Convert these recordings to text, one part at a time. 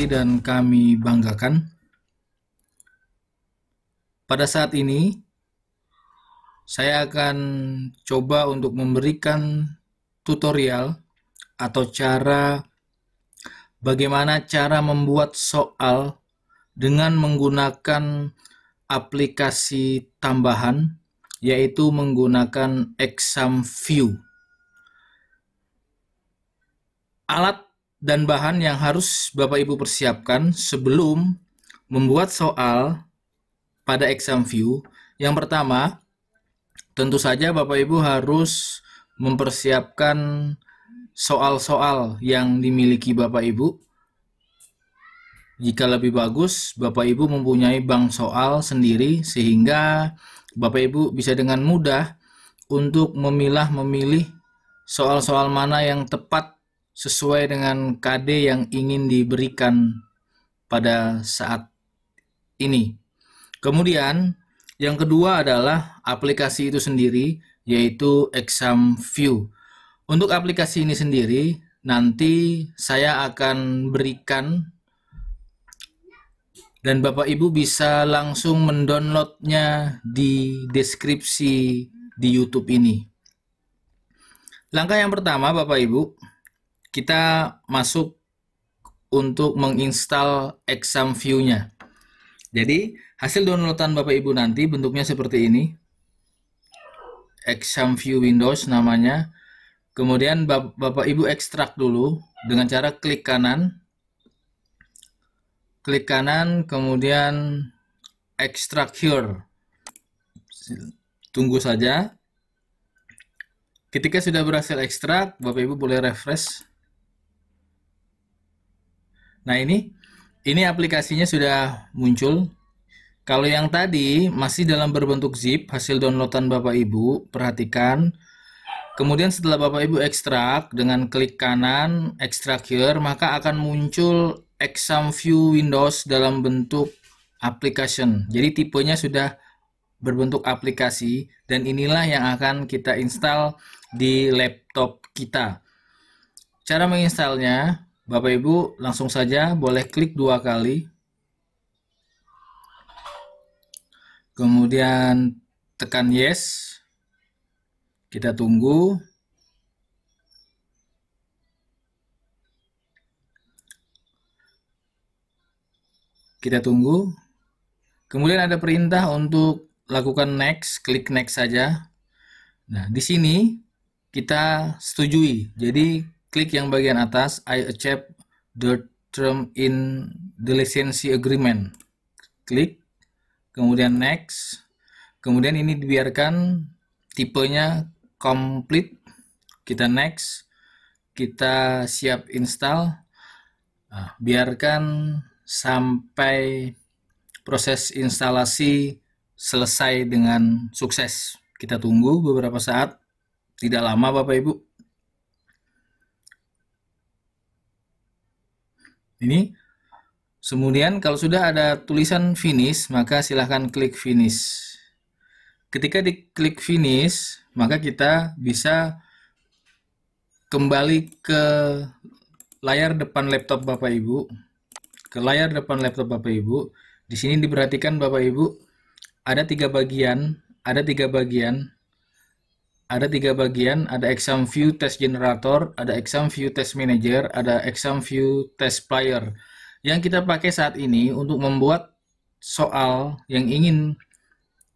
hormati dan kami banggakan. Pada saat ini, saya akan coba untuk memberikan tutorial atau bagaimana cara membuat soal dengan menggunakan aplikasi tambahan, yaitu menggunakan ExamView. Alat dan bahan yang harus Bapak Ibu persiapkan sebelum membuat soal pada ExamView. Yang pertama, tentu saja Bapak Ibu harus mempersiapkan soal-soal yang dimiliki Bapak Ibu. Jika lebih bagus, Bapak Ibu mempunyai bank soal sendiri sehingga Bapak Ibu bisa dengan mudah untuk memilih soal-soal mana yang tepat sesuai dengan KD yang ingin diberikan pada saat ini. Kemudian yang kedua adalah aplikasi itu sendiri, yaitu ExamView. Untuk aplikasi ini sendiri nanti saya akan berikan dan Bapak Ibu bisa langsung mendownloadnya di deskripsi di YouTube ini. Langkah yang pertama Bapak Ibu, kita masuk untuk menginstal ExamView-nya. Jadi hasil downloadan Bapak Ibu nanti bentuknya seperti ini. ExamView Windows namanya. Kemudian Bapak Ibu ekstrak dulu dengan cara klik kanan, kemudian extract here. Tunggu saja. Ketika sudah berhasil ekstrak, Bapak Ibu boleh refresh. Nah, ini aplikasinya sudah muncul. Kalau yang tadi masih dalam berbentuk zip, hasil downloadan Bapak Ibu, perhatikan. Kemudian setelah Bapak Ibu ekstrak, dengan klik kanan, extract here, maka akan muncul ExamView Windows dalam bentuk application. Jadi tipenya sudah berbentuk aplikasi, dan inilah yang akan kita install di laptop kita. Cara menginstalnya, Bapak Ibu langsung saja boleh klik 2 kali. Kemudian tekan yes. Kita tunggu. Kemudian ada perintah untuk lakukan next, klik next saja. Nah, di sini kita setujui. Jadi klik yang bagian atas, I accept the term in the license agreement. Klik, kemudian next. Kemudian ini dibiarkan tipenya complete. Kita next. Kita siap install. Nah, biarkan sampai proses instalasi selesai dengan sukses. Kita tunggu beberapa saat, tidak lama Bapak Ibu. Ini. Kemudian kalau sudah ada tulisan finish, maka silahkan klik finish. Ketika diklik finish, maka kita bisa kembali ke layar depan laptop Bapak Ibu. Di sini diperhatikan Bapak Ibu, ada 3 bagian, ada ExamView Test Generator, ada ExamView Test Manager, ada ExamView Test Player. Yang kita pakai saat ini untuk membuat soal yang ingin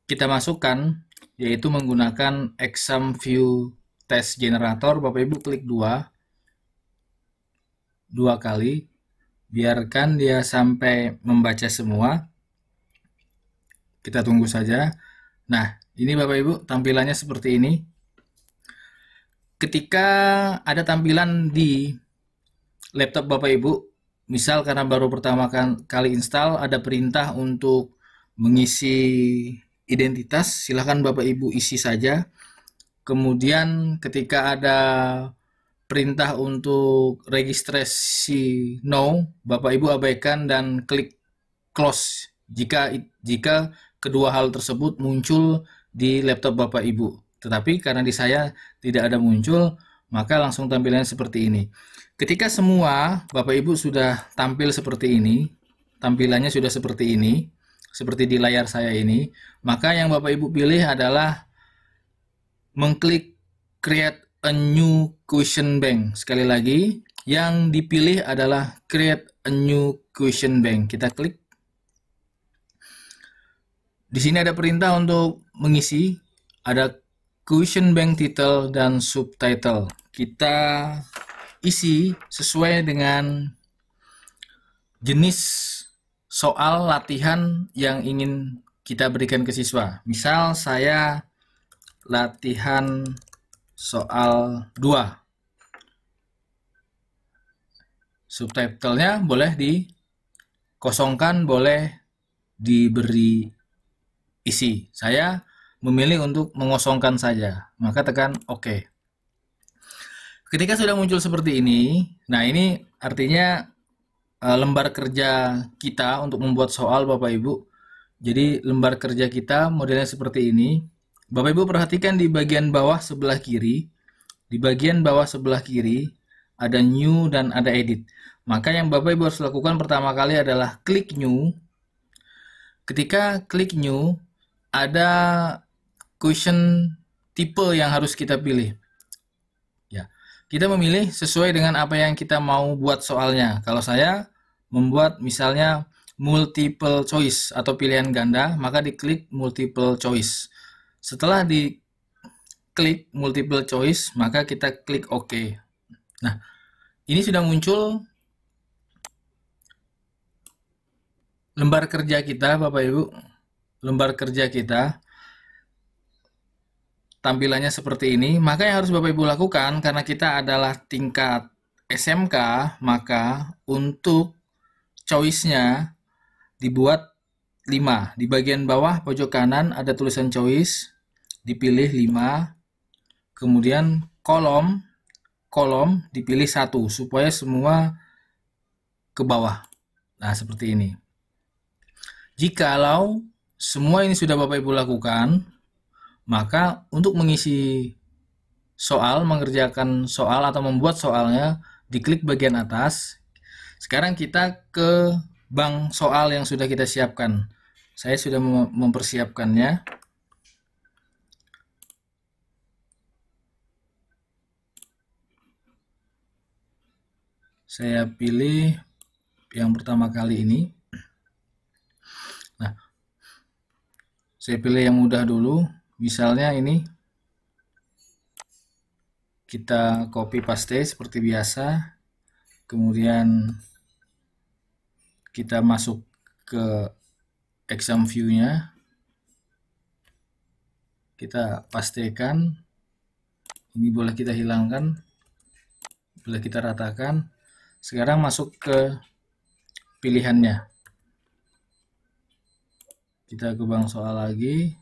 kita masukkan, yaitu menggunakan ExamView Test Generator. Bapak Ibu klik 2 kali. Biarkan dia sampai membaca semua. Kita tunggu saja. Nah, ini Bapak Ibu tampilannya seperti ini. Ketika ada tampilan di laptop Bapak Ibu, misal karena baru pertama kali install, ada perintah untuk mengisi identitas, silahkan Bapak Ibu isi saja. Kemudian ketika ada perintah untuk registrasi no, Bapak Ibu abaikan dan klik close jika kedua hal tersebut muncul di laptop Bapak Ibu. Tetapi karena di saya tidak ada muncul, maka langsung tampilannya seperti ini. Ketika semua Bapak Ibu sudah tampil seperti ini, tampilannya sudah seperti ini, seperti di layar saya ini, maka yang Bapak Ibu pilih adalah mengklik create a new question bank. Sekali lagi, yang dipilih adalah create a new question bank. Kita klik. Di sini ada perintah untuk mengisi, ada question bank title dan subtitle. Kita isi sesuai dengan jenis soal latihan yang ingin kita berikan ke siswa. Misal saya latihan soal 2. Subtitlenya boleh dikosongkan, boleh diberi isi. Saya memilih untuk mengosongkan saja, maka tekan OK. Ketika sudah muncul seperti ini, nah ini artinya lembar kerja kita untuk membuat soal, Bapak Ibu. Jadi lembar kerja kita modelnya seperti ini. Bapak Ibu perhatikan di bagian bawah sebelah kiri. Di bagian bawah sebelah kiri ada new dan ada edit. Maka yang Bapak Ibu harus lakukan pertama kali adalah klik new. Ketika klik new, ada question tipe yang harus kita pilih. Ya, kita memilih sesuai dengan apa yang kita mau buat soalnya. Kalau saya membuat misalnya multiple choice atau pilihan ganda, maka diklik multiple choice. Setelah diklik multiple choice, maka kita klik OK. Nah, ini sudah muncul lembar kerja kita, Bapak Ibu. Lembar kerja kita tampilannya seperti ini. Maka yang harus Bapak Ibu lakukan, karena kita adalah tingkat SMK, maka untuk choice-nya dibuat 5. Di bagian bawah pojok kanan ada tulisan choice, dipilih 5. Kemudian kolom dipilih 1 supaya semua ke bawah. Nah, seperti ini. Jikalau semua ini sudah Bapak Ibu lakukan, maka untuk mengisi soal, mengerjakan soal atau membuat soalnya, diklik bagian atas. Sekarang kita ke bank soal yang sudah kita siapkan. Saya sudah mempersiapkannya. Saya pilih yang pertama kali ini. Nah, saya pilih yang mudah dulu. Misalnya ini. Kita copy paste seperti biasa. Kemudian kita masuk ke exam view-nya. Kita pastekan. Ini boleh kita hilangkan. Boleh kita ratakan. Sekarang masuk ke pilihannya. Kita ke bank soal lagi.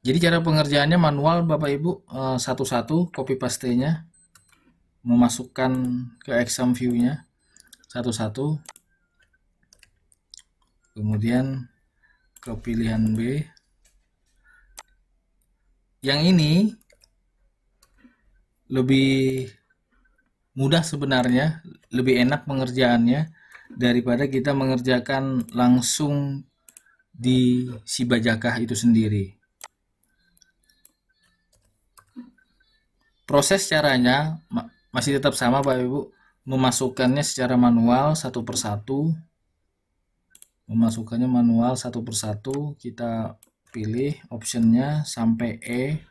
Jadi cara pengerjaannya manual Bapak Ibu, satu-satu copy paste-nya, memasukkan ke exam view-nya satu-satu, kemudian ke pilihan B. Yang ini lebih mudah sebenarnya, lebih enak pengerjaannya daripada kita mengerjakan langsung di si bajakah itu sendiri. Proses caranya masih tetap sama Bapak Ibu, memasukkannya secara manual satu persatu. Memasukkannya manual satu persatu, kita pilih optionnya sampai E.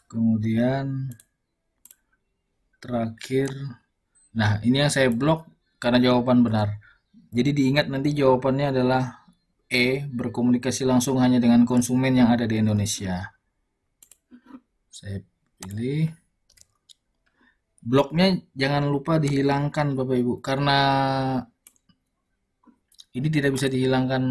Kemudian terakhir, nah ini yang saya blok karena jawaban benar. Jadi diingat nanti jawabannya adalah E, berkomunikasi langsung hanya dengan konsumen yang ada di Indonesia. Saya pilih. Bloknya jangan lupa dihilangkan Bapak Ibu, karena ini tidak bisa dihilangkan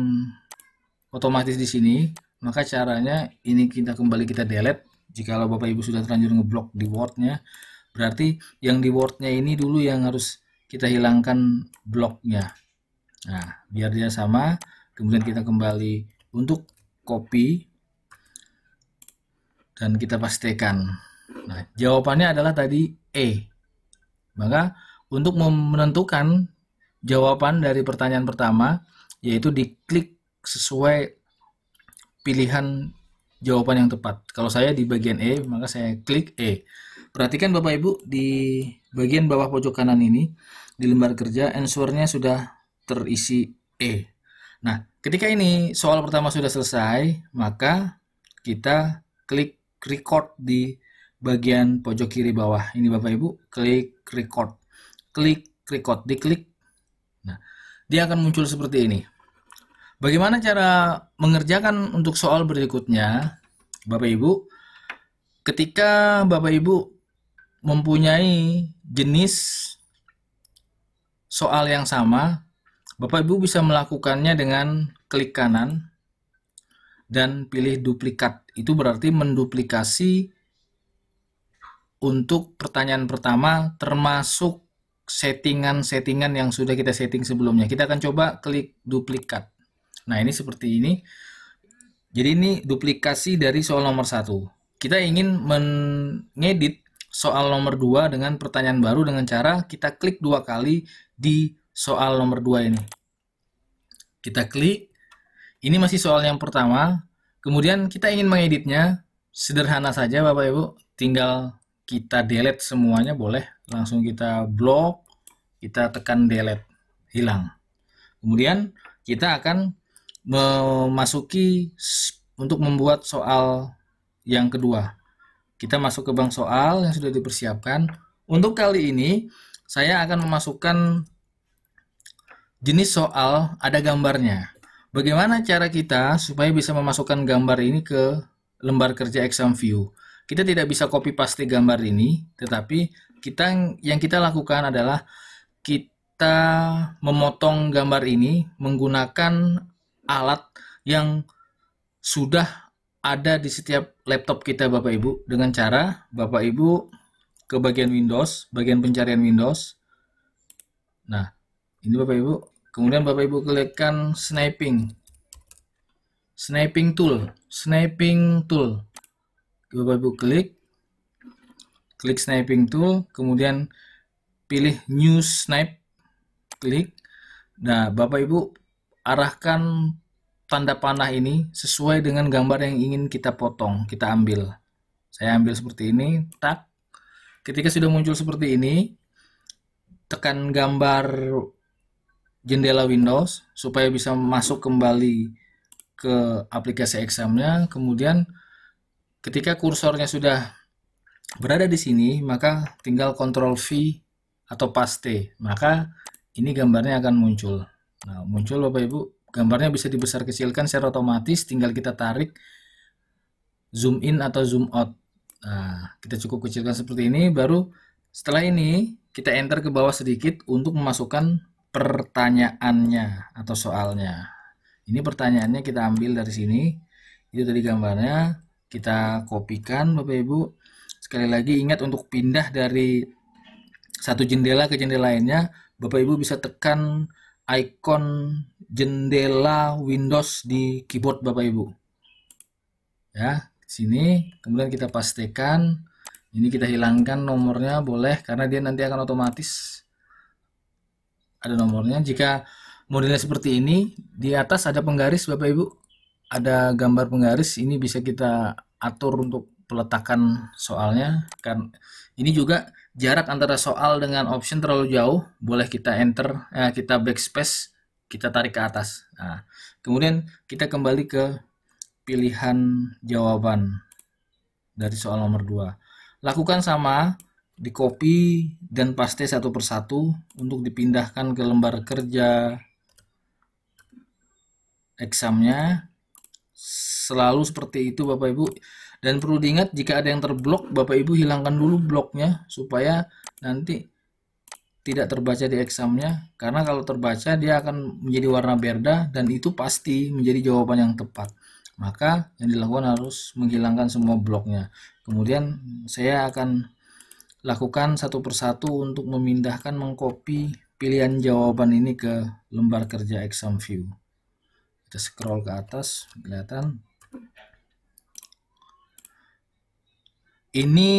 otomatis di sini. Maka caranya ini kita kembali kita delete. Jikalau Bapak Ibu sudah terlanjur ngeblok di Word-nya, berarti yang di Word-nya ini dulu yang harus kita hilangkan bloknya. Nah, biar dia sama, kemudian kita kembali untuk copy. dan kita pastikan. Nah, jawabannya adalah tadi E. Maka untuk menentukan jawaban dari pertanyaan pertama, yaitu diklik sesuai pilihan jawaban yang tepat. Kalau saya di bagian E, maka saya klik E. Perhatikan Bapak Ibu, di bagian bawah pojok kanan ini, di lembar kerja, answer-nya sudah terisi E. Nah, ketika ini soal pertama sudah selesai, maka kita klik record di bagian pojok kiri bawah. Ini Bapak Ibu, klik record. Klik record, diklik. Nah, dia akan muncul seperti ini. Bagaimana cara mengerjakan untuk soal berikutnya, Bapak Ibu? Ketika Bapak Ibu mempunyai jenis soal yang sama, Bapak Ibu bisa melakukannya dengan klik kanan dan pilih duplikat. Itu berarti menduplikasi untuk pertanyaan pertama termasuk settingan-settingan yang sudah kita setting sebelumnya. Kita akan coba klik duplikat. Nah, ini seperti ini. Jadi ini duplikasi dari soal nomor 1. Kita ingin mengedit soal nomor 2 dengan pertanyaan baru dengan cara kita klik 2 kali di soal nomor 2 ini. Kita klik. Ini masih soal yang pertama. Kemudian kita ingin mengeditnya. Sederhana saja Bapak Ibu. Tinggal kita delete semuanya boleh. Langsung kita blok. Kita tekan delete. Hilang. Kemudian kita akan memasuki untuk membuat soal yang kedua. Kita masuk ke bank soal yang sudah dipersiapkan. Untuk kali ini saya akan memasukkan jenis soal ada gambarnya. Bagaimana cara kita supaya bisa memasukkan gambar ini ke lembar kerja exam view? Kita tidak bisa copy paste gambar ini, tetapi yang kita lakukan adalah kita memotong gambar ini menggunakan alat yang sudah ada di setiap laptop kita Bapak Ibu, dengan cara Bapak Ibu ke bagian Windows, bagian pencarian Windows. Nah, ini Bapak Ibu. Kemudian Bapak Ibu klikkan sniping tool. Bapak Ibu klik sniping tool, kemudian pilih new snipe, klik. Nah, Bapak Ibu arahkan tanda panah ini sesuai dengan gambar yang ingin kita potong, kita ambil. Saya ambil seperti ini, tak. Ketika sudah muncul seperti ini, tekan gambar jendela Windows supaya bisa masuk kembali ke aplikasi examnya. Kemudian ketika kursornya sudah berada di sini, maka tinggal Ctrl V atau paste. Maka ini gambarnya akan muncul. Nah, muncul Bapak Ibu. Gambarnya bisa dibesar kecilkan secara otomatis, tinggal kita tarik zoom in atau zoom out. Nah, kita cukup kecilkan seperti ini, baru setelah ini kita enter ke bawah sedikit untuk memasukkan pertanyaannya atau soalnya. Ini pertanyaannya kita ambil dari sini. Itu tadi gambarnya, kita kopikan Bapak Ibu. Sekali lagi ingat untuk pindah dari satu jendela ke jendela lainnya, Bapak Ibu bisa tekan icon jendela Windows di keyboard Bapak Ibu. Ya, sini. Kemudian kita pastikan. Ini kita hilangkan nomornya, boleh, karena dia nanti akan otomatis ada nomornya. Jika modelnya seperti ini, di atas ada penggaris Bapak Ibu. Ada gambar penggaris, ini bisa kita atur untuk peletakan soalnya. Kan ini juga jarak antara soal dengan option terlalu jauh, boleh kita enter, kita backspace, kita tarik ke atas. Nah, kemudian kita kembali ke pilihan jawaban dari soal nomor 2. Lakukan sama, di copy dan paste satu persatu untuk dipindahkan ke lembar kerja examnya. Selalu seperti itu Bapak Ibu. Dan perlu diingat, jika ada yang terblok, Bapak Ibu hilangkan dulu bloknya supaya nanti tidak terbaca di examnya. Karena kalau terbaca dia akan menjadi warna berda dan itu pasti menjadi jawaban yang tepat. Maka yang dilakukan harus menghilangkan semua bloknya. Kemudian saya akan lakukan satu persatu untuk memindahkan, mengcopy pilihan jawaban ini ke lembar kerja exam view. Kita scroll ke atas, kelihatan. Ini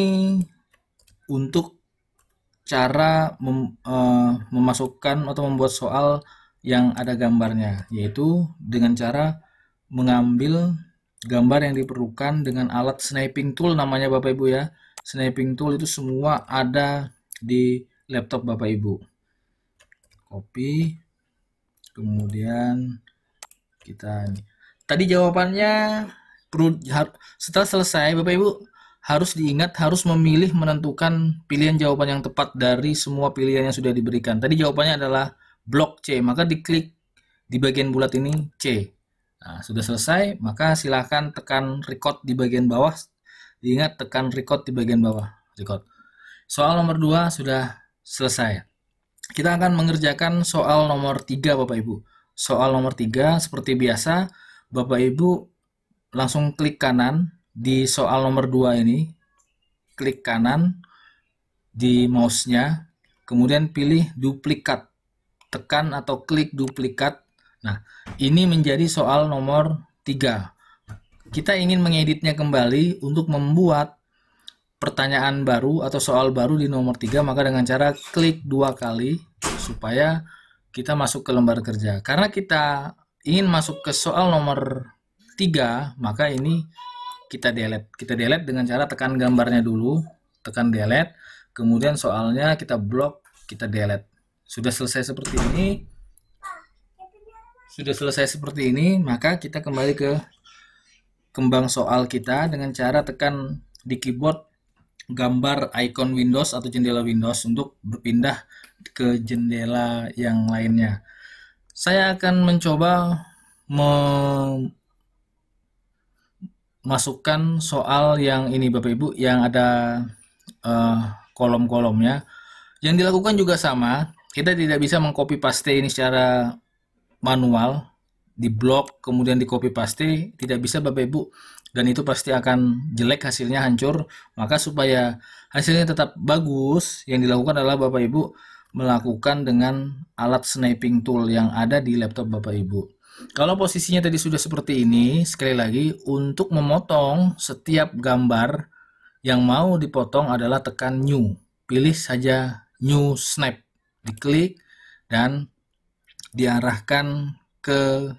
untuk cara memasukkan atau membuat soal yang ada gambarnya, yaitu dengan cara mengambil gambar yang diperlukan dengan alat sniping tool namanya Bapak Ibu ya. Sniping tool itu semua ada di laptop Bapak Ibu. Copy, kemudian kita tadi jawabannya setelah selesai Bapak Ibu harus diingat, harus memilih, menentukan pilihan jawaban yang tepat dari semua pilihan yang sudah diberikan. Tadi jawabannya adalah blok C, maka diklik di bagian bulat ini C. Nah, sudah selesai, maka silahkan tekan record di bagian bawah. Diingat, tekan record di bagian bawah. Record. Soal nomor 2 sudah selesai. Kita akan mengerjakan soal nomor 3 Bapak Ibu. Soal nomor 3 seperti biasa, Bapak Ibu langsung klik kanan di soal nomor 2 ini. Klik kanan di mouse-nya, kemudian pilih duplikat. Tekan atau klik duplikat. Nah, ini menjadi soal nomor 3. Kita ingin mengeditnya kembali untuk membuat pertanyaan baru atau soal baru di nomor 3, maka dengan cara klik 2 kali supaya kita masuk ke lembar kerja. Karena kita ingin masuk ke soal nomor 3, maka ini kita delete. Kita delete dengan cara tekan gambarnya dulu, tekan delete, kemudian soalnya kita blok, kita delete. Sudah selesai seperti ini, maka kita kembali ke kembang soal kita dengan cara tekan di keyboard gambar icon Windows atau jendela Windows untuk berpindah ke jendela yang lainnya. Saya akan mencoba memasukkan soal yang ini Bapak Ibu, yang ada kolom-kolomnya. Yang dilakukan juga sama, kita tidak bisa mengcopy paste ini secara manual, di blok kemudian di copy paste, tidak bisa Bapak Ibu, dan itu pasti akan jelek, hasilnya hancur. Maka supaya hasilnya tetap bagus, yang dilakukan adalah Bapak Ibu melakukan dengan alat sniping tool yang ada di laptop Bapak Ibu. Kalau posisinya tadi sudah seperti ini, sekali lagi untuk memotong setiap gambar yang mau dipotong adalah tekan new, pilih saja new snap, diklik dan diarahkan ke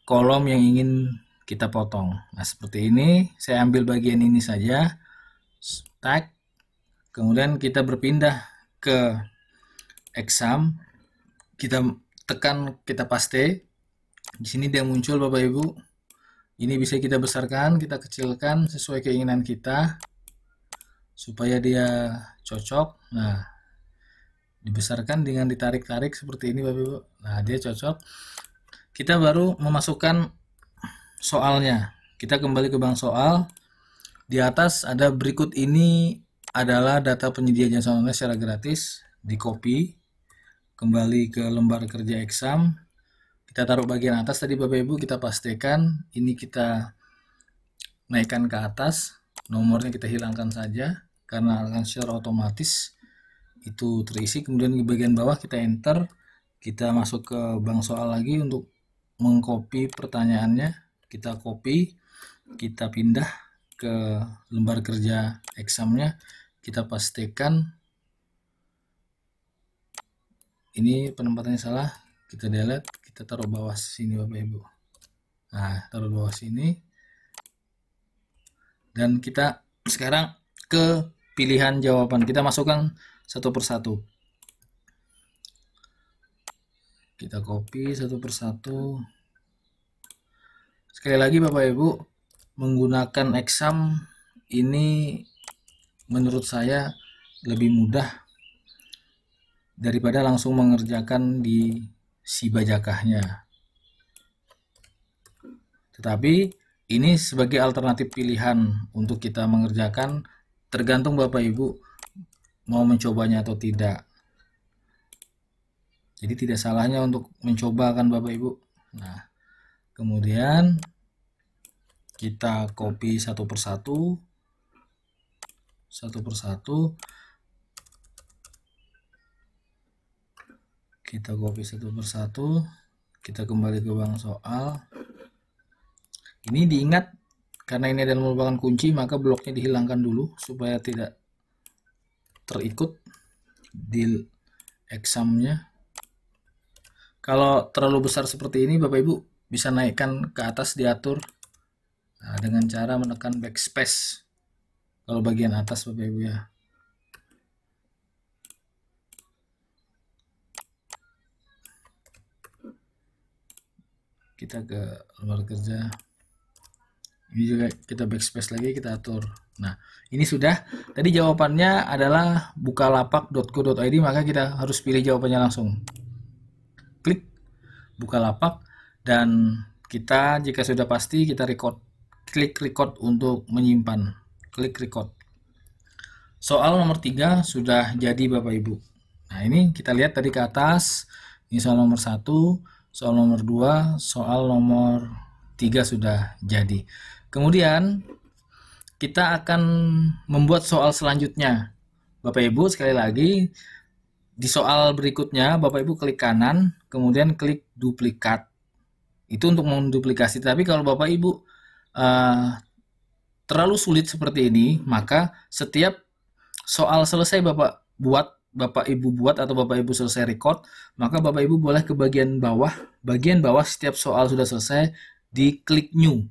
kolom yang ingin kita potong. Nah, seperti ini, saya ambil bagian ini saja, tag, kemudian kita berpindah ke exam, kita tekan, kita paste. Di sini dia muncul Bapak Ibu. Ini bisa kita besarkan, kita kecilkan sesuai keinginan kita supaya dia cocok. Nah, dibesarkan dengan ditarik-tarik seperti ini Bapak Ibu. Nah, dia cocok. Kita baru memasukkan soalnya. Kita kembali ke bank soal. Di atas ada berikut ini adalah data penyedia jasa online secara gratis. Di copy kembali ke lembar kerja exam. Kita taruh bagian atas tadi Bapak Ibu, kita pastikan ini kita naikkan ke atas. Nomornya kita hilangkan saja karena akan secara otomatis itu terisi. Kemudian di bagian bawah kita enter, kita masuk ke bank soal lagi untuk mengcopy pertanyaannya, kita copy, kita pindah ke lembar kerja examnya, kita pastikan ini penempatannya salah, kita delete, kita taruh bawah sini Bapak Ibu. Nah, taruh bawah sini, dan kita sekarang ke pilihan jawaban, kita masukkan satu persatu. Kita copy satu persatu. Sekali lagi Bapak Ibu, menggunakan exam ini menurut saya lebih mudah daripada langsung mengerjakan di si bajakahnya. Tetapi ini sebagai alternatif pilihan untuk kita mengerjakan, tergantung Bapak Ibu mau mencobanya atau tidak. Jadi tidak salahnya untuk mencoba kan Bapak Ibu. Nah, kemudian kita copy satu persatu. Kita copy satu persatu. Kita kembali ke bank soal. Ini diingat Karena ini adalah merupakan kunci, maka bloknya dihilangkan dulu supaya tidak terikut di examnya. Kalau terlalu besar seperti ini, Bapak Ibu bisa naikkan ke atas, diatur dengan cara menekan backspace. Kalau bagian atas, Bapak Ibu ya. Kita ke lembar kerja. Ini juga kita backspace lagi, kita atur. Nah, ini sudah. Tadi jawabannya adalah bukalapak.co.id, maka kita harus pilih jawabannya langsung. Klik Bukalapak, dan kita jika sudah pasti kita record. Klik record untuk menyimpan. Klik record. Soal nomor 3 sudah jadi Bapak Ibu. Nah, ini kita lihat tadi ke atas. Ini soal nomor 1, soal nomor 2, soal nomor 3 sudah jadi. Kemudian kita akan membuat soal selanjutnya. Bapak Ibu, sekali lagi di soal berikutnya Bapak Ibu klik kanan, kemudian klik duplikat. Itu untuk menduplikasi. Tapi kalau Bapak Ibu terlalu sulit seperti ini, maka setiap soal selesai Bapak Ibu buat atau Bapak Ibu selesai record, maka Bapak Ibu boleh ke bagian bawah setiap soal sudah selesai, diklik new.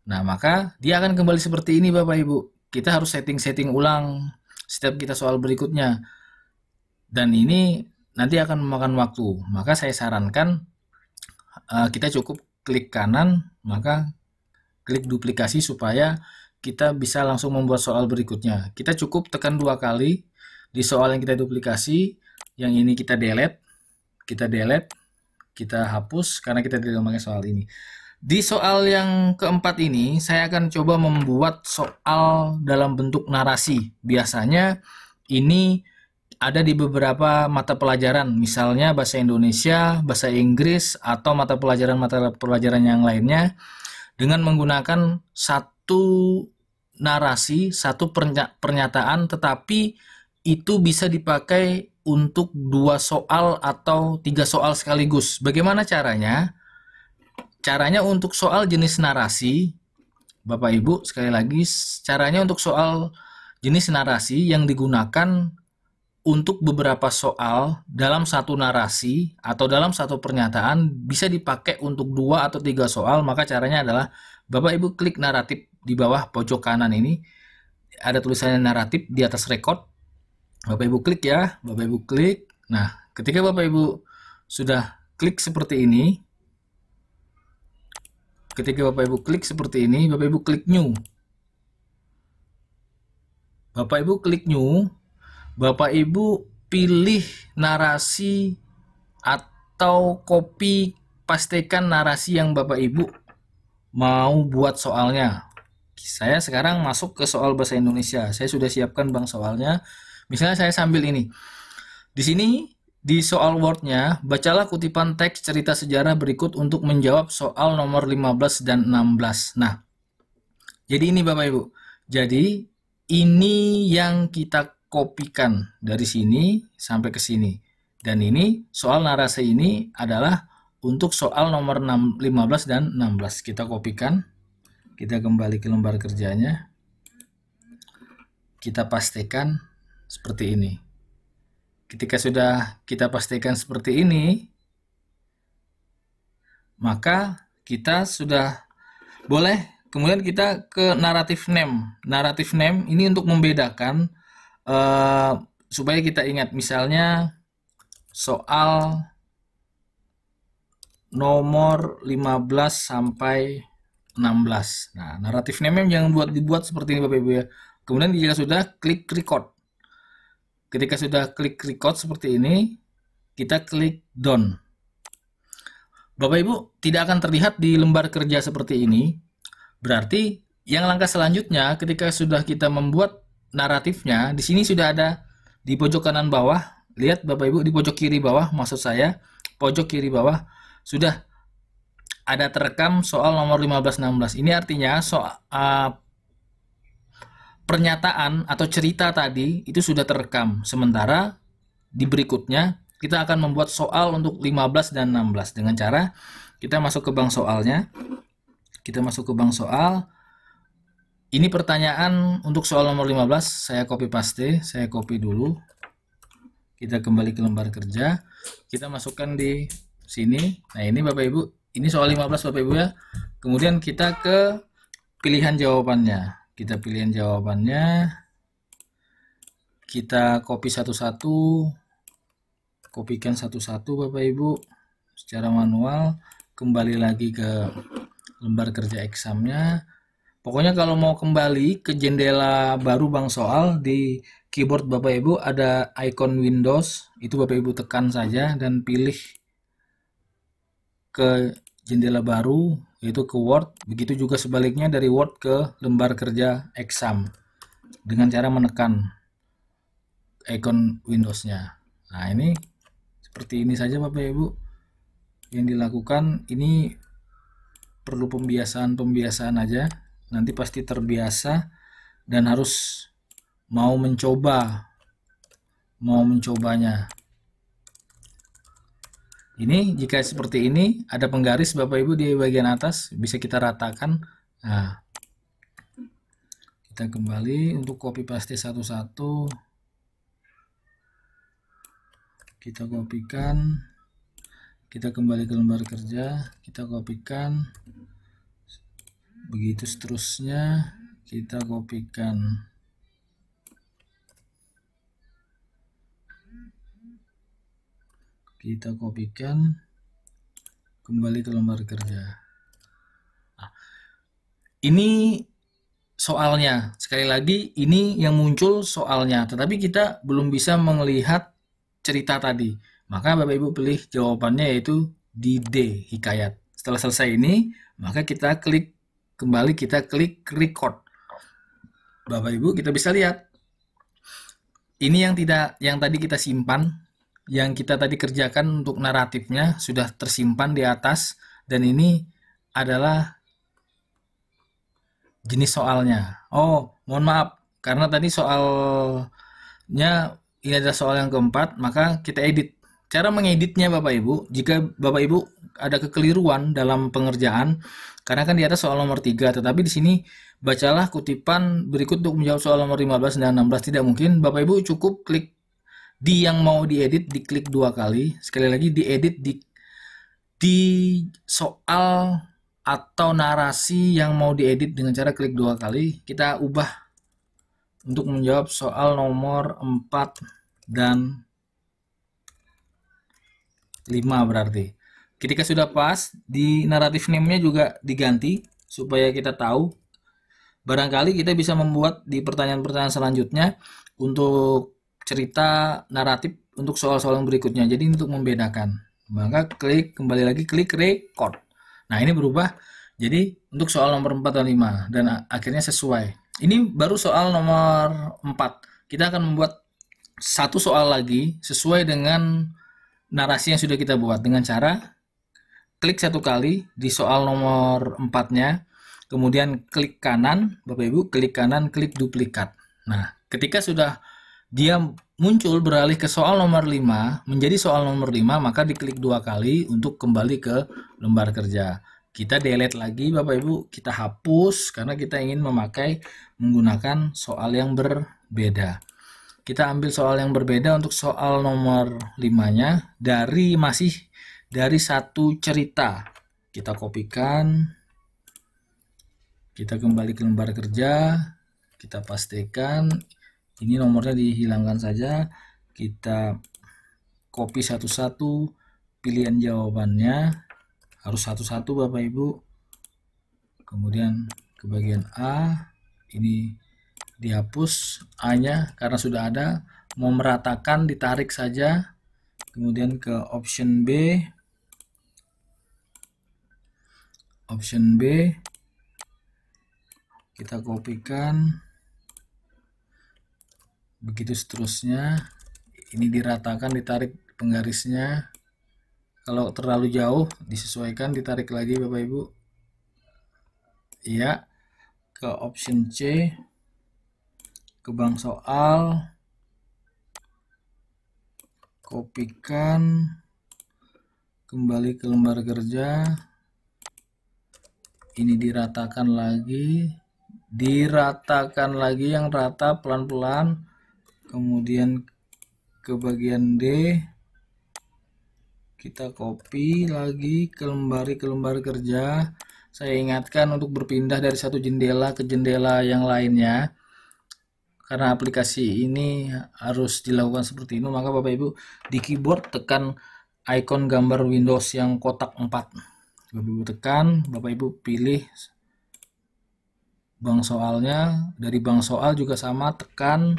Nah, maka dia akan kembali seperti ini Bapak Ibu. Kita harus setting ulang setiap kita soal berikutnya. Dan ini nanti akan memakan waktu. Maka saya sarankan kita cukup klik kanan, maka klik duplikasi supaya kita bisa langsung membuat soal berikutnya. Kita cukup tekan 2 kali di soal yang kita duplikasi. Yang ini kita delete, kita hapus karena kita tidak memakai soal ini. Di soal yang keempat ini, saya akan coba membuat soal dalam bentuk narasi. Biasanya ini ada di beberapa mata pelajaran, misalnya bahasa Indonesia, bahasa Inggris, atau mata pelajaran yang lainnya, dengan menggunakan satu narasi, satu pernyataan, tetapi itu bisa dipakai untuk 2 soal atau 3 soal sekaligus. Bagaimana caranya? Caranya untuk soal jenis narasi, Bapak Ibu, sekali lagi, caranya untuk soal jenis narasi yang digunakan untuk beberapa soal dalam satu narasi atau dalam satu pernyataan bisa dipakai untuk 2 atau 3 soal. Maka caranya adalah Bapak Ibu klik naratif di bawah pojok kanan ini, ada tulisannya naratif di atas record. Bapak Ibu klik ya, Bapak Ibu klik. Nah, ketika Bapak Ibu sudah klik seperti ini, Bapak Ibu klik new. Bapak Ibu klik new, Bapak Ibu pilih narasi atau copy pastekan narasi yang Bapak Ibu mau buat soalnya. Saya sekarang masuk ke soal bahasa Indonesia. Saya sudah siapkan bang soalnya. Misalnya saya sambil ini. Di sini di soal Word-nya, bacalah kutipan teks cerita sejarah berikut untuk menjawab soal nomor 15 dan 16. Nah, jadi ini Bapak Ibu. Jadi ini yang kita kopikan dari sini sampai ke sini. Dan ini soal narasi ini adalah untuk soal nomor 15 dan 16. Kita kopikan. Kita kembali ke lembar kerjanya. Kita pastikan seperti ini. Ketika sudah kita pastikan seperti ini, maka kita sudah boleh kemudian kita ke narrative name. Narrative name ini untuk membedakan supaya kita ingat, misalnya soal nomor 15 sampai 16. Nah, narrative name jangan dibuat seperti ini Bapak Ibu ya. Kemudian jika sudah klik record. Ketika sudah klik record seperti ini, kita klik done. Bapak Ibu tidak akan terlihat di lembar kerja seperti ini. Berarti yang langkah selanjutnya ketika sudah kita membuat naratifnya, di sini sudah ada di pojok kanan bawah. Lihat Bapak Ibu di pojok kiri bawah, maksud saya pojok kiri bawah sudah ada terekam soal nomor 15-16. Ini artinya soal pernyataan atau cerita tadi itu sudah terekam. Sementara di berikutnya kita akan membuat soal untuk 15 dan 16 dengan cara Kita masuk ke bank soalnya. Kita masuk ke bank soal. Ini pertanyaan untuk soal nomor 15, saya copy paste, saya copy dulu. Kita kembali ke lembar kerja, kita masukkan di sini. Nah, ini Bapak Ibu, ini soal 15 Bapak Ibu ya. Kemudian kita ke pilihan jawabannya. Kita pilihan jawabannya. Kita copy satu-satu. Kopikan satu-satu Bapak Ibu secara manual. Kembali lagi ke lembar kerja examnya. Pokoknya kalau mau kembali ke jendela baru bank soal, di keyboard Bapak Ibu ada icon Windows, itu Bapak Ibu tekan saja dan pilih ke jendela baru, yaitu ke Word. Begitu juga sebaliknya dari Word ke lembar kerja exam dengan cara menekan icon Windows-nya. Nah, ini seperti ini saja Bapak Ibu yang dilakukan. Ini perlu pembiasaan aja. Nanti pasti terbiasa dan harus mau mencobanya. Ini jika seperti ini ada penggaris Bapak Ibu di bagian atas, bisa kita ratakan. Nah, kita kembali untuk copy paste satu-satu. Kita kopikan. Kita kembali ke lembar kerja, kita kopikan. Begitu seterusnya, kita kopikan. Kita kopikan, kembali ke lembar kerja. Nah, ini soalnya. Sekali lagi, ini yang muncul soalnya, tetapi kita belum bisa melihat cerita tadi. Maka Bapak Ibu pilih jawabannya, yaitu di D, hikayat. Setelah selesai ini, maka kita klik kembali, kita klik record. Bapak Ibu, kita bisa lihat. Ini yang tadi kita simpan, yang kita tadi kerjakan untuk naratifnya sudah tersimpan di atas, dan ini adalah jenis soalnya. Oh, mohon maaf, karena tadi soalnya ini adalah soal yang keempat, maka kita edit. Cara mengeditnya Bapak Ibu, jika Bapak Ibu ada kekeliruan dalam pengerjaan, karena kan di atas soal nomor 3, tetapi di sini bacalah kutipan berikut untuk menjawab soal nomor 15 dan 16. Tidak mungkin, Bapak Ibu cukup klik di yang mau diedit, diklik 2 kali. Sekali lagi, diedit di soal atau narasi yang mau diedit dengan cara klik 2 kali. Kita ubah untuk menjawab soal nomor 4 dan 5 berarti. Ketika sudah pas, di naratif name-nya juga diganti supaya kita tahu. Barangkali kita bisa membuat di pertanyaan-pertanyaan selanjutnya untuk cerita naratif untuk soal-soal yang berikutnya. Jadi untuk membedakan. Maka kembali lagi klik record. Nah, ini berubah jadi untuk soal nomor 4 dan 5 dan akhirnya sesuai. Ini baru soal nomor 4. Kita akan membuat satu soal lagi sesuai dengan narasi yang sudah kita buat dengan cara klik 1 kali di soal nomor 4-nya, kemudian klik kanan, Bapak Ibu, klik kanan, klik duplikat. Nah, ketika sudah dia muncul beralih ke soal nomor 5, menjadi soal nomor 5, maka diklik 2 kali untuk kembali ke lembar kerja. Kita delete lagi Bapak Ibu, kita hapus karena kita ingin menggunakan soal yang berbeda. Kita ambil soal yang berbeda untuk soal nomor 5-nya masih dari satu cerita. Kita kopikan. Kita kembali ke lembar kerja. Kita pastikan. Ini nomornya dihilangkan saja. Kita copy satu-satu. Pilihan jawabannya. Harus satu-satu Bapak Ibu. Kemudian ke bagian A. Ini dihapus A-nya karena sudah ada. Mau meratakan ditarik saja. Kemudian ke option B. Option B. Kita kopikan. Begitu seterusnya. Ini diratakan, ditarik penggarisnya. Kalau terlalu jauh disesuaikan, ditarik lagi Bapak Ibu. Iya. Ke option C. Ke bank soal, kopikan, kembali ke lembar kerja, ini diratakan lagi yang rata pelan-pelan, kemudian ke bagian D kita copy lagi ke lembar kerja. Saya ingatkan untuk berpindah dari satu jendela ke jendela yang lainnya, karena aplikasi ini harus dilakukan seperti ini. Maka Bapak Ibu di keyboard tekan icon gambar Windows yang kotak 4. Bapak Ibu tekan, Bapak Ibu pilih bank soalnya. Dari bank soal juga sama, tekan,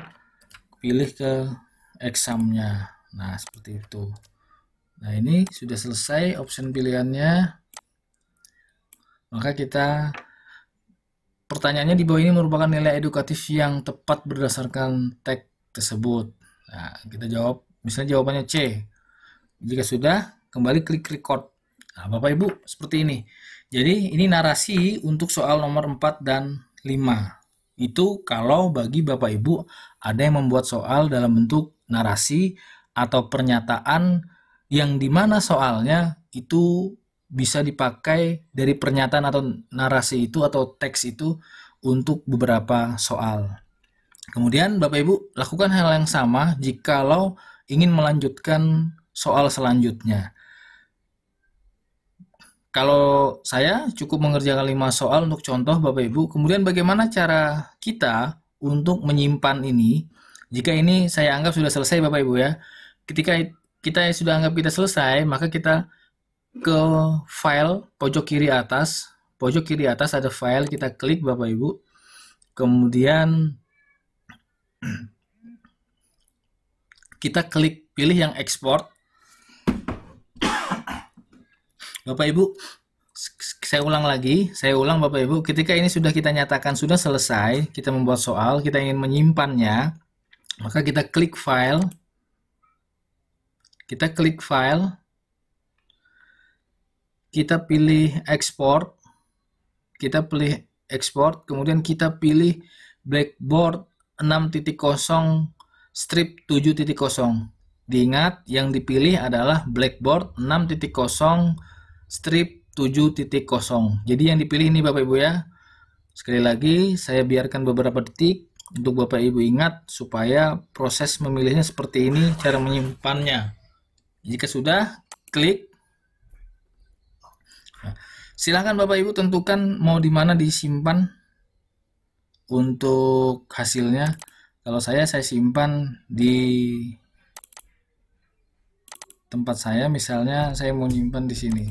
pilih ke examnya. Nah, seperti itu. Nah, ini sudah selesai option pilihannya. Maka pertanyaannya di bawah ini merupakan nilai edukatif yang tepat berdasarkan teks tersebut. Nah, kita jawab, misalnya jawabannya C. Jika sudah, kembali klik record. Nah, Bapak Ibu, seperti ini. Jadi, ini narasi untuk soal nomor 4 dan 5. Itu kalau bagi Bapak Ibu ada yang membuat soal dalam bentuk narasi atau pernyataan yang dimana soalnya itu bisa dipakai dari pernyataan atau narasi itu atau teks itu untuk beberapa soal. Kemudian Bapak Ibu lakukan hal yang sama jikalau ingin melanjutkan soal selanjutnya. Kalau saya cukup mengerjakan 5 soal untuk contoh Bapak Ibu. Kemudian bagaimana cara kita untuk menyimpan ini? Jika ini saya anggap sudah selesai Bapak Ibu ya. Ketika kita sudah anggap kita selesai, maka kita ke file pojok kiri atas. Pojok kiri atas ada file, kita klik Bapak Ibu. Kemudian kita klik pilih yang export. Bapak Ibu, saya ulang Bapak Ibu, ketika ini sudah kita nyatakan sudah selesai, kita membuat soal, kita ingin menyimpannya, maka kita klik file, kita pilih export, kemudian kita pilih Blackboard 6.0 strip 7.0. Diingat yang dipilih adalah Blackboard 6.0 strip 7.0. Jadi yang dipilih ini Bapak Ibu ya. Sekali lagi saya biarkan beberapa detik untuk Bapak Ibu ingat supaya proses memilihnya seperti ini cara menyimpannya. Jika sudah, klik. Nah, silahkan Bapak Ibu tentukan mau di mana disimpan untuk hasilnya. Kalau saya simpan di tempat saya, misalnya saya mau nyimpan di sini.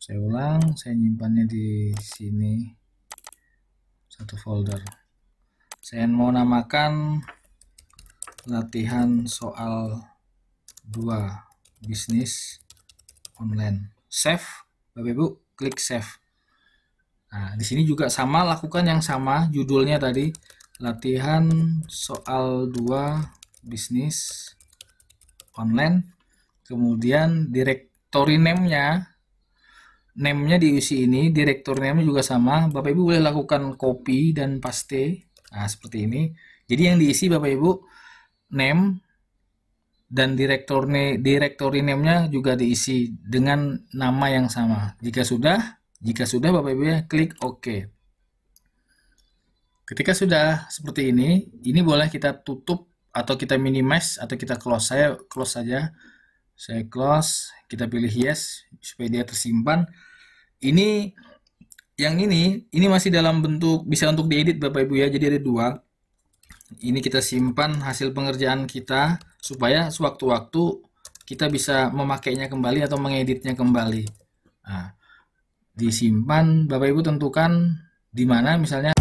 Saya ulang, saya nyimpannya di sini. Satu folder. Saya mau namakan latihan soal 2 bisnis online. Save, Bapak Ibu, klik save. Nah, di sini juga sama, lakukan yang sama, judulnya tadi latihan soal 2 bisnis online. Kemudian directory name-nya diisi ini, directory name juga sama. Bapak Ibu boleh lakukan copy dan paste. Nah, seperti ini. Jadi yang diisi Bapak Ibu name dan directory name-nya juga diisi dengan nama yang sama. Jika sudah Bapak Ibu ya, klik OK. Ketika sudah seperti ini boleh kita tutup atau kita minimize atau kita close. Saya close saja. Saya close, kita pilih yes supaya dia tersimpan. Ini masih dalam bentuk bisa untuk diedit Bapak Ibu ya. Jadi ada 2. Ini kita simpan hasil pengerjaan kita supaya sewaktu-waktu kita bisa memakainya kembali atau mengeditnya kembali. Nah, disimpan, Bapak Ibu tentukan di mana misalnya.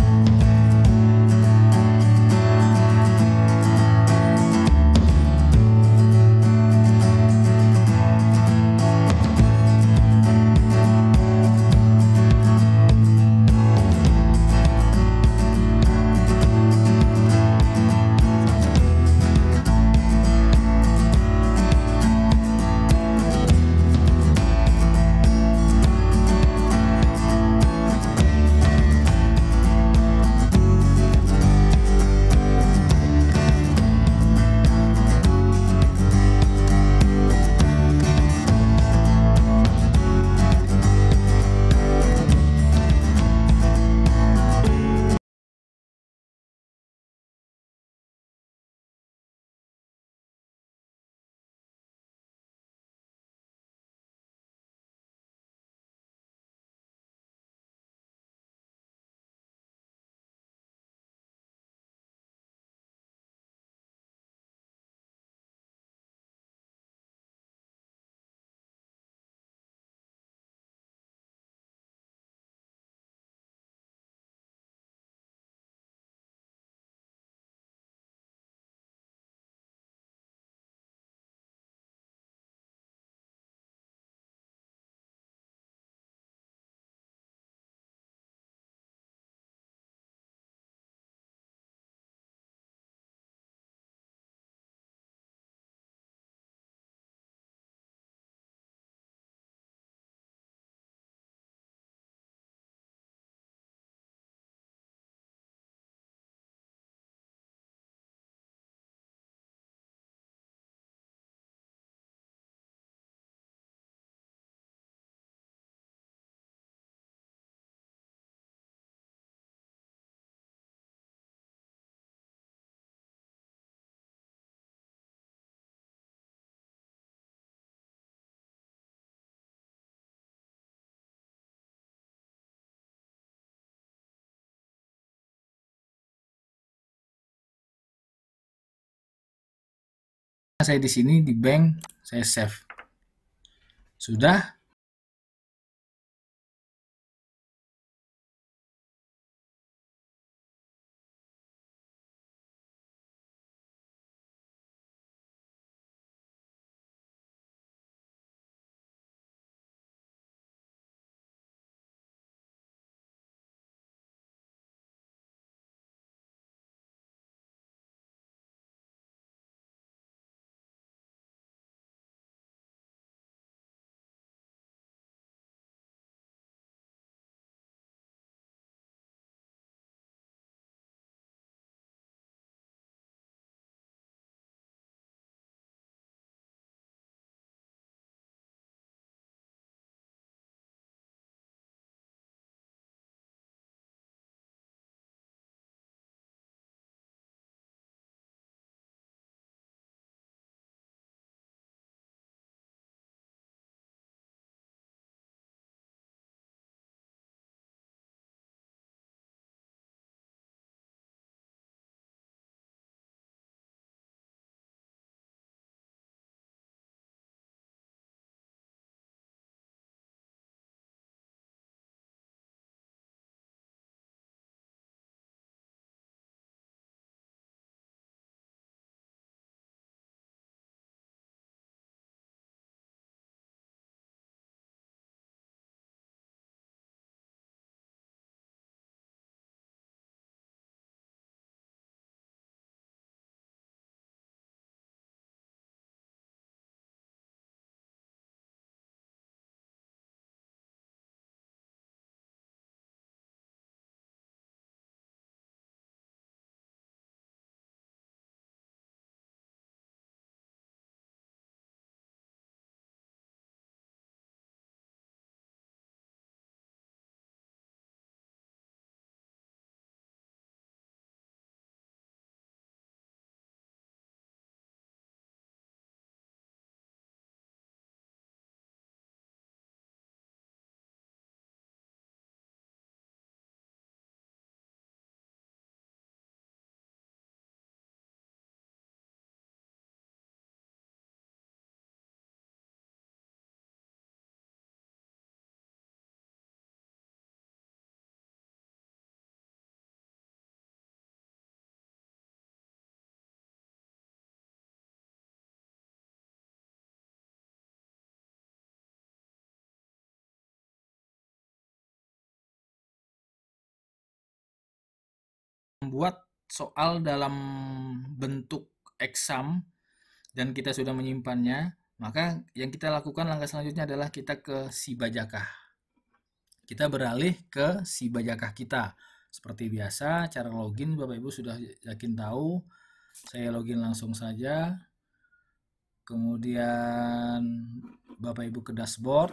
Saya di sini di bank, saya save. Sudah. Membuat soal dalam bentuk exam dan kita sudah menyimpannya, maka yang kita lakukan langkah selanjutnya adalah kita ke Sibajakah. Kita beralih ke Sibajakah kita. Seperti biasa, cara login Bapak Ibu sudah yakin tahu. Saya login langsung saja. Kemudian Bapak Ibu ke dashboard.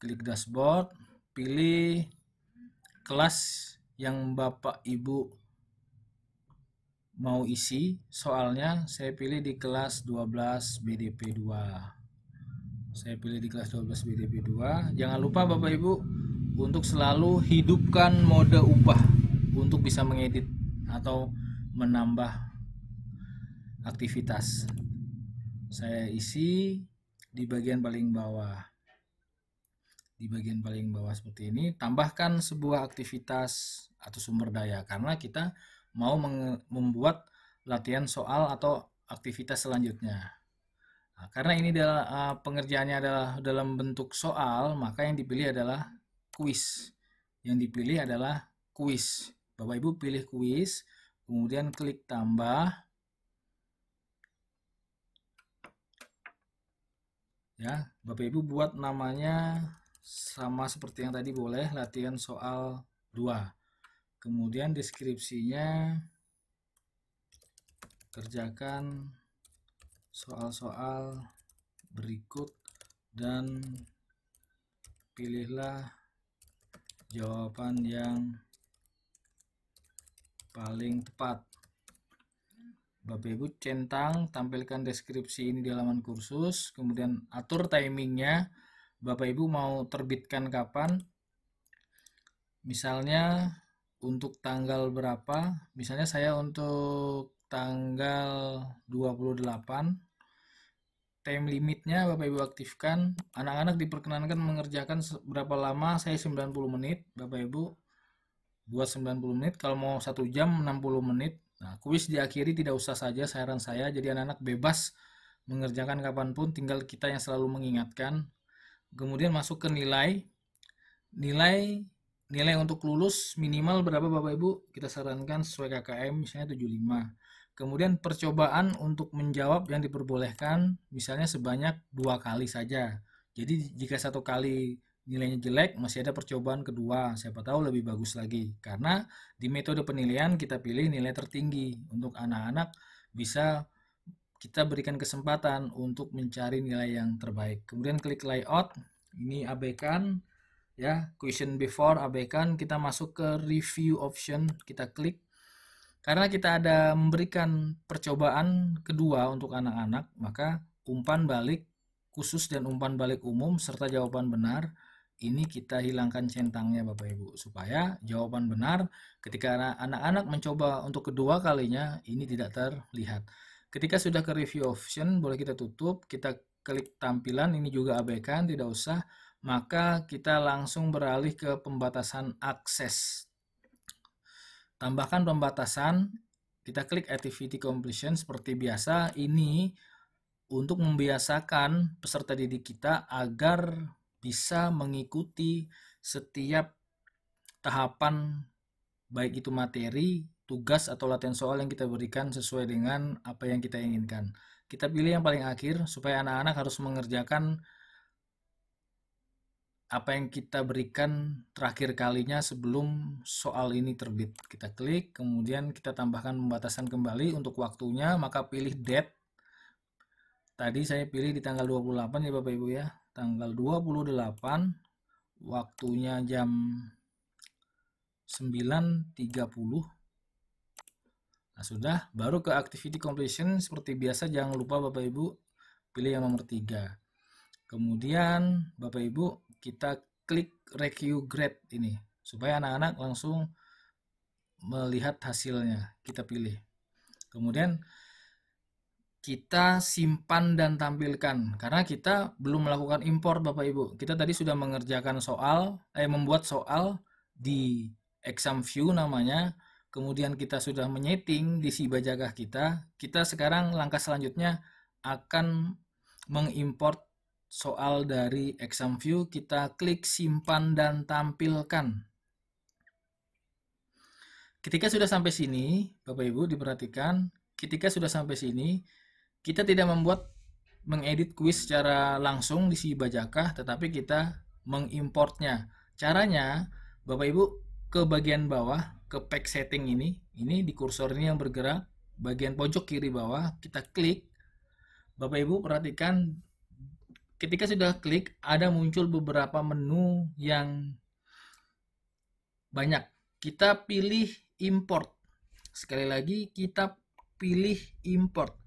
Klik dashboard, pilih kelas yang Bapak Ibu mau isi soalnya. Saya pilih di kelas 12 BDP 2. Saya pilih di kelas 12 BDP 2. Jangan lupa Bapak Ibu untuk selalu hidupkan mode upah untuk bisa mengedit atau menambah aktivitas. Saya isi di bagian paling bawah. Di bagian paling bawah seperti ini, tambahkan sebuah aktivitas atau sumber daya karena kita mau membuat latihan soal atau aktivitas selanjutnya. Nah, karena ini adalah pengerjaannya adalah dalam bentuk soal, maka yang dipilih adalah kuis. Yang dipilih adalah kuis. Bapak Ibu pilih kuis, kemudian klik tambah. Ya, Bapak Ibu buat namanya sama seperti yang tadi, boleh latihan soal 2. Kemudian deskripsinya kerjakan soal-soal berikut dan pilihlah jawaban yang paling tepat. Bapak Ibu centang, tampilkan deskripsi ini di halaman kursus, kemudian atur timingnya. Bapak Ibu mau terbitkan kapan? Misalnya untuk tanggal berapa? Misalnya saya untuk tanggal 28. Time limitnya Bapak Ibu aktifkan. Anak-anak diperkenankan mengerjakan berapa lama? Saya 90 menit. Bapak Ibu buat 90 menit. Kalau mau 1 jam 60 menit. Nah, kuis diakhiri tidak usah saja saran saya. Jadi anak-anak bebas mengerjakan kapanpun. Tinggal kita yang selalu mengingatkan. Kemudian masuk ke nilai. Nilai untuk lulus minimal berapa Bapak Ibu? Kita sarankan sesuai KKM misalnya 75. Kemudian percobaan untuk menjawab yang diperbolehkan misalnya sebanyak 2 kali saja. Jadi jika 1 kali nilainya jelek masih ada percobaan kedua, siapa tahu lebih bagus lagi. Karena di metode penilaian kita pilih nilai tertinggi untuk anak-anak bisa kita berikan kesempatan untuk mencari nilai yang terbaik. Kemudian klik layout, ini abaikan ya, question before abaikan, kita masuk ke review option, kita klik. Karena kita ada memberikan percobaan kedua untuk anak-anak, maka umpan balik khusus dan umpan balik umum serta jawaban benar ini kita hilangkan centangnya Bapak Ibu supaya jawaban benar ketika anak-anak mencoba untuk kedua kalinya ini tidak terlihat. Ketika sudah ke review option boleh kita tutup, kita klik tampilan, ini juga abaikan, tidak usah, maka kita langsung beralih ke pembatasan akses. Tambahkan pembatasan, kita klik activity completion seperti biasa. Ini untuk membiasakan peserta didik kita agar bisa mengikuti setiap tahapan baik itu materi, tugas atau latihan soal yang kita berikan sesuai dengan apa yang kita inginkan. Kita pilih yang paling akhir supaya anak-anak harus mengerjakan apa yang kita berikan terakhir kalinya sebelum soal ini terbit. Kita klik, kemudian kita tambahkan pembatasan kembali untuk waktunya, maka pilih date. Tadi saya pilih di tanggal 28 ya Bapak Ibu ya. Tanggal 28, waktunya jam 9.30. Nah sudah, baru ke activity completion. Seperti biasa jangan lupa Bapak Ibu pilih yang nomor 3. Kemudian Bapak Ibu kita klik review grade ini supaya anak-anak langsung melihat hasilnya. Kita pilih. Kemudian kita simpan dan tampilkan karena kita belum melakukan import Bapak Ibu. Kita tadi sudah mengerjakan soal, membuat soal di exam view namanya. Kemudian kita sudah menyeting di si bajagah kita. Kita sekarang langkah selanjutnya akan mengimport soal dari exam view, kita klik simpan dan tampilkan. Ketika sudah sampai sini, Bapak Ibu diperhatikan, ketika sudah sampai sini, kita tidak mengedit kuis secara langsung di si bajakah, tetapi kita mengimportnya. Caranya, Bapak Ibu ke bagian bawah, ke pack setting ini di kursor ini yang bergerak, bagian pojok kiri bawah, kita klik. Bapak Ibu perhatikan, ketika sudah klik, ada muncul beberapa menu yang banyak. Kita pilih import. Sekali lagi, kita pilih import.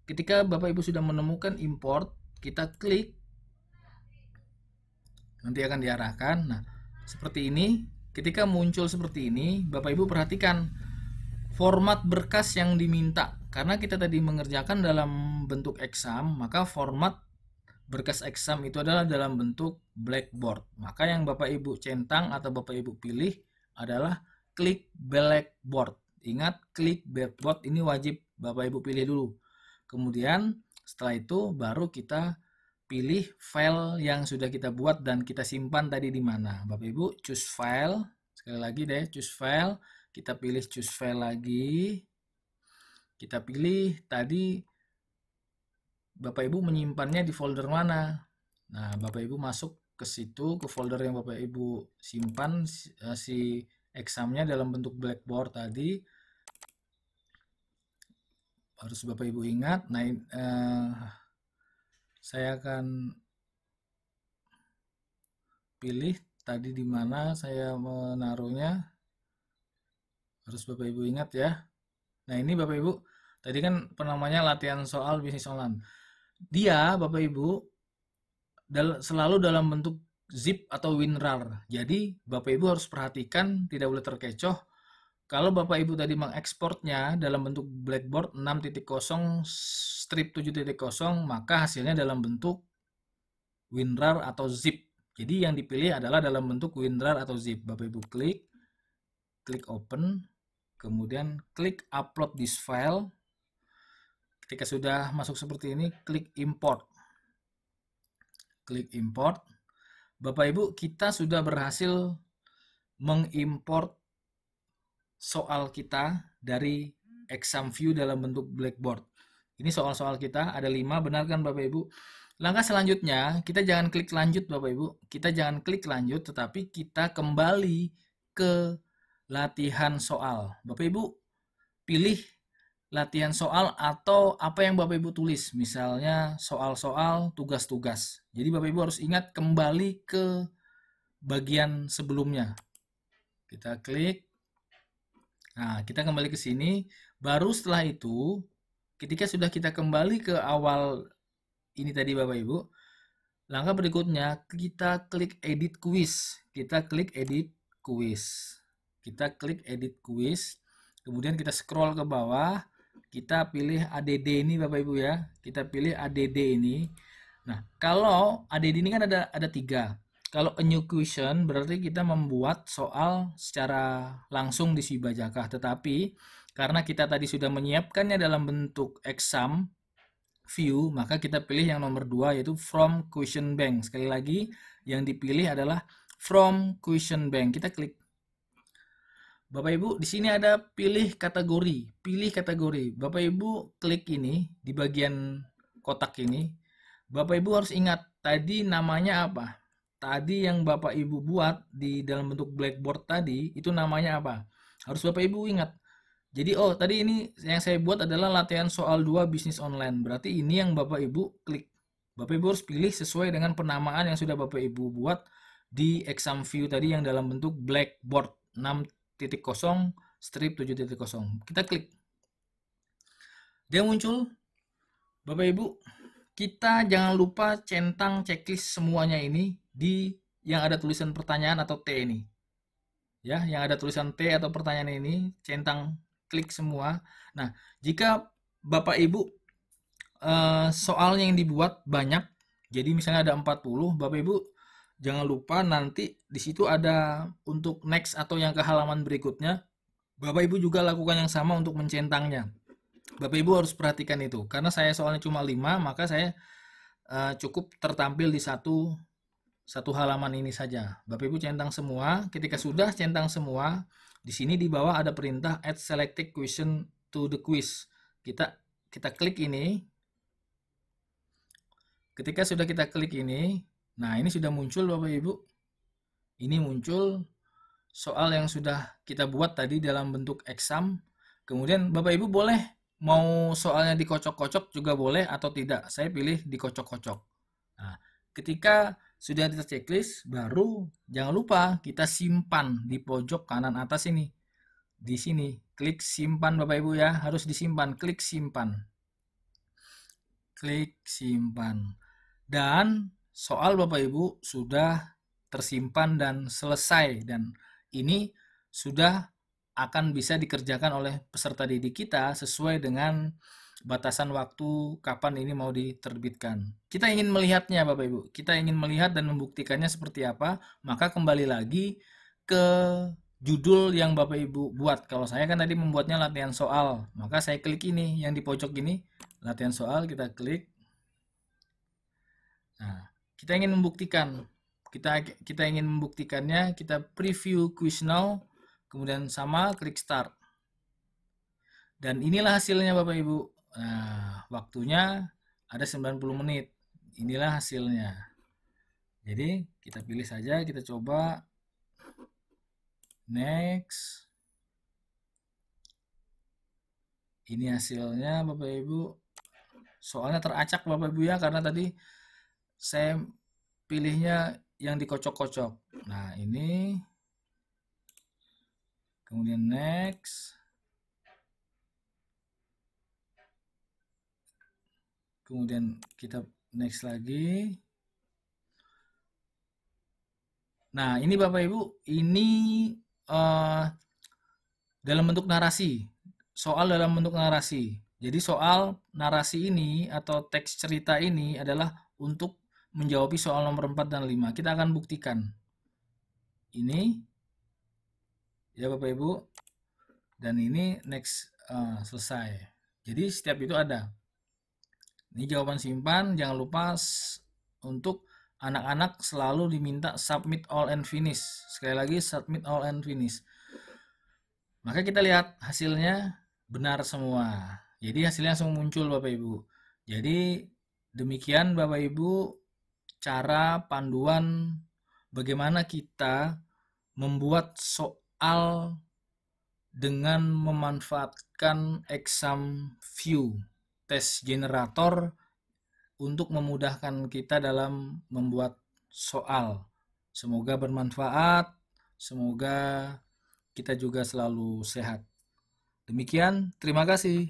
Ketika Bapak Ibu sudah menemukan import, kita klik. Nanti akan diarahkan. Nah, seperti ini. Ketika muncul seperti ini, Bapak Ibu perhatikan format berkas yang diminta. Karena kita tadi mengerjakan dalam bentuk exam, maka format berkas exam itu adalah dalam bentuk blackboard. Maka yang Bapak Ibu centang atau Bapak Ibu pilih adalah klik blackboard. Ingat, klik blackboard ini wajib Bapak Ibu pilih dulu. Kemudian setelah itu baru kita pilih file yang sudah kita buat dan kita simpan tadi di mana. Bapak Ibu choose file. Sekali lagi deh, choose file. Kita pilih choose file lagi. Kita pilih tadi Bapak Ibu menyimpannya di folder mana. Nah, Bapak Ibu masuk ke situ, ke folder yang Bapak Ibu simpan si examnya dalam bentuk blackboard tadi. Harus Bapak Ibu ingat. Nah, saya akan pilih tadi di mana saya menaruhnya. Harus Bapak Ibu ingat ya. Nah, ini Bapak Ibu, tadi kan namanya latihan soal bisnis online. Dia Bapak Ibu selalu dalam bentuk zip atau WinRAR. Jadi Bapak Ibu harus perhatikan tidak boleh terkecoh Kalau Bapak Ibu tadi mengekspornya dalam bentuk blackboard 6.0 strip 7.0, maka hasilnya dalam bentuk WinRAR atau zip. Jadi yang dipilih adalah dalam bentuk WinRAR atau zip. Bapak Ibu klik open, kemudian klik upload this file. Ketika sudah masuk seperti ini, klik import. Klik import. Bapak Ibu, kita sudah berhasil mengimport soal kita dari exam view dalam bentuk blackboard. Ini soal-soal kita ada 5, benar kan Bapak Ibu? Langkah selanjutnya, kita jangan klik lanjut Bapak Ibu. Kita jangan klik lanjut, tetapi kita kembali ke latihan soal. Bapak Ibu pilih latihan soal atau apa yang Bapak Ibu tulis. Misalnya soal-soal tugas-tugas. Jadi Bapak Ibu harus ingat kembali ke bagian sebelumnya. Kita klik. Nah, kita kembali ke sini. Baru setelah itu, ketika sudah kita kembali ke awal ini tadi Bapak Ibu, langkah berikutnya kita klik edit quiz. Kita klik edit quiz. Kita klik edit quiz. Kemudian kita scroll ke bawah. Kita pilih ADD ini Bapak Ibu ya. Kita pilih ADD ini. Nah, kalau ADD ini kan ada 3. Kalau a new question berarti kita membuat soal secara langsung di Sibajakah. Tetapi karena kita tadi sudah menyiapkannya dalam bentuk exam view, maka kita pilih yang nomor 2 yaitu from question bank. Sekali lagi, yang dipilih adalah from question bank. Kita klik. Bapak Ibu, di sini ada pilih kategori. Pilih kategori. Bapak Ibu klik ini di bagian kotak ini. Bapak Ibu harus ingat tadi namanya apa? Tadi yang Bapak Ibu buat di dalam bentuk blackboard tadi itu namanya apa? Harus Bapak Ibu ingat. Jadi tadi ini yang saya buat adalah latihan soal 2 bisnis online. Berarti ini yang Bapak Ibu klik. Bapak Ibu harus pilih sesuai dengan penamaan yang sudah Bapak Ibu buat di exam view tadi yang dalam bentuk blackboard 6.0 strip 7.0. Kita klik. Dia muncul. Bapak Ibu, kita jangan lupa centang checklist semuanya ini di yang ada tulisan pertanyaan atau T ini. Ya, yang ada tulisan T atau pertanyaan ini, centang klik semua. Nah, jika Bapak Ibu soalnya yang dibuat banyak, jadi misalnya ada 40, Bapak Ibu jangan lupa nanti di situ ada untuk next atau yang ke halaman berikutnya, Bapak Ibu juga lakukan yang sama untuk mencentangnya. Bapak Ibu harus perhatikan itu, karena saya soalnya cuma 5, maka saya cukup tertampil di satu halaman ini saja. Bapak Ibu centang semua. Ketika sudah centang semua, di sini di bawah ada perintah add selected question to the quiz. Kita klik ini. Ketika sudah kita klik ini, nah ini sudah muncul Bapak Ibu. Ini muncul soal yang sudah kita buat tadi dalam bentuk exam. Kemudian Bapak Ibu boleh mau soalnya dikocok-kocok juga boleh atau tidak. Saya pilih dikocok-kocok. Nah, ketika sudah kita checklist, baru jangan lupa kita simpan di pojok kanan atas ini. Di sini, klik simpan Bapak Ibu ya, harus disimpan, klik simpan. Klik simpan. Dan soal Bapak Ibu sudah tersimpan dan selesai, dan ini sudah akan bisa dikerjakan oleh peserta didik kita sesuai dengan batasan waktu kapan ini mau diterbitkan. Kita ingin melihatnya Bapak Ibu, kita ingin melihat dan membuktikannya seperti apa, maka kembali lagi ke judul yang Bapak Ibu buat. Kalau saya kan tadi membuatnya latihan soal, maka saya klik ini yang di pojok ini, latihan soal, kita klik. Nah, kita ingin membuktikan, kita ingin membuktikannya, kita preview quiz now, kemudian sama klik start. Dan inilah hasilnya Bapak Ibu. Nah, waktunya ada 90 menit. Inilah hasilnya. Jadi, kita pilih saja, kita coba. Next. Ini hasilnya Bapak Ibu. Soalnya teracak Bapak Ibu ya, karena tadi saya pilihnya yang dikocok-kocok. Nah, ini. Kemudian next. Kemudian kita next lagi. Nah, ini Bapak Ibu, ini dalam bentuk narasi. Soal dalam bentuk narasi. Jadi soal narasi ini atau teks cerita ini adalah untuk menjawab soal nomor 4 dan 5. Kita akan buktikan. Ini ya Bapak Ibu, dan ini next, selesai. Jadi setiap itu ada. Ini jawaban simpan, jangan lupa untuk anak-anak selalu diminta submit all and finish. Sekali lagi submit all and finish. Maka kita lihat hasilnya benar semua. Jadi hasilnya langsung muncul Bapak Ibu. Jadi demikian Bapak Ibu cara panduan bagaimana kita membuat soal dengan memanfaatkan exam view test generator untuk memudahkan kita dalam membuat soal. Semoga bermanfaat, semoga kita juga selalu sehat. Demikian, terima kasih.